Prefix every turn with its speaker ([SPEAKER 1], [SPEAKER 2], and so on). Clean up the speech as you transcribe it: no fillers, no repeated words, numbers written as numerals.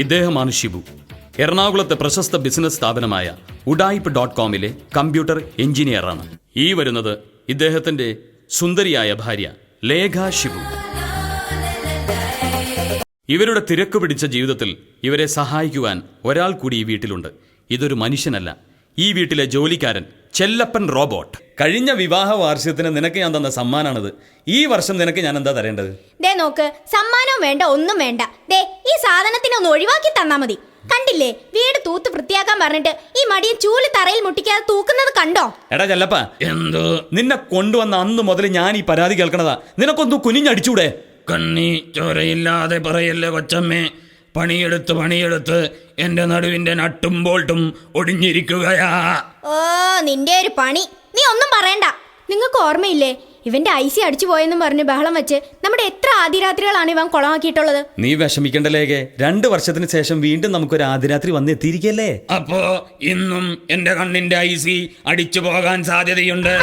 [SPEAKER 1] ഇദ്ദേഹമാണ് ഷിബു. എറണാകുളത്തെ പ്രശസ്ത ബിസിനസ് സ്ഥാപനമായ ഉഡായിപ്പ്.com കമ്പ്യൂട്ടർ എഞ്ചിനീയറാണ്. ഈ വരുന്നത് ഇദ്ദേഹത്തിന്റെ സുന്ദരിയായ ഭാര്യ ലേഖ ഷിബു. ഇവരുടെ തിരക്ക് പിടിച്ച ജീവിതത്തിൽ ഇവരെ സഹായിക്കുവാൻ ഒരാൾ കൂടി ഈ വീട്ടിലുണ്ട്. ഇതൊരു മനുഷ്യനല്ല, ഈ വീട്ടിലെ ജോലിക്കാരൻ ചെല്ലപ്പൻ റോബോട്ട്. കഴിഞ്ഞ വിവാഹ വാർഷികത്തിന് നിനക്ക് ഞാൻ തന്ന സമ്മാനാണിത്. ഈ വർഷം നിനക്ക് ഞാൻ എന്താ തരേണ്ടത്?
[SPEAKER 2] ദേ നോക്ക്, സമ്മാനവും വേണ്ട, ഒന്നും വേണ്ട. ദേ ഈ സാധനത്തിനെ ഒന്ന് ഒഴിവാക്കി തന്നാ മതി. കണ്ടില്ലേ, വീട് തൂത്ത് വൃത്തിയാക്കാൻ പറഞ്ഞിട്ട് ഈ മടിയെ ചൂല് തറയിൽ മുട്ടിക്കാതെ തൂക്കുന്നത് കണ്ടോ?
[SPEAKER 1] എടാ ചെല്ലപ്പ, എന്തോ നിന്നെ കൊണ്ടുവന്ന അന്ന് മുതൽ ഞാൻ ഈ പരാതി കേൾക്കണതാ. നിനക്കൊന്നു കുനിഞ്ഞടിച്ചൂടെ?
[SPEAKER 3] കണ്ണി ചോരയില്ലാതെ പറയല്ലേ കൊച്ചമ്മേ. പണിയെടുത്ത് എന്റെ നടുവിന്റെ നട്ടും ബോൾട്ടും ഒടിഞ്ഞിരിക്കുകയാ.
[SPEAKER 2] ഓ നിന്റെ ഒരു പണി, നീ ഒന്നും പറയണ്ട. നിങ്ങൾക്ക് ഓർമ്മയില്ലേ, ഇവന്റെ ഐസി അടിച്ചു പോയെന്നും പറഞ്ഞ് ബഹളം വെച്ച് നമ്മുടെ എത്ര ആദിരാത്രികളാണ് ഇവൻ കുളമാക്കിയിട്ടുള്ളത്.
[SPEAKER 1] നീ വിഷമിക്കണ്ട ലേഖേ, 2 വർഷത്തിന് ശേഷം വീണ്ടും നമുക്കൊരു ആദിരാത്രി വന്നെത്തിയിരിക്കല്ലേ.
[SPEAKER 3] അപ്പോ ഇന്നും എന്റെ കണ്ണിന്റെ ഐസി അടിച്ചു പോകാൻ സാധ്യതയുണ്ട്.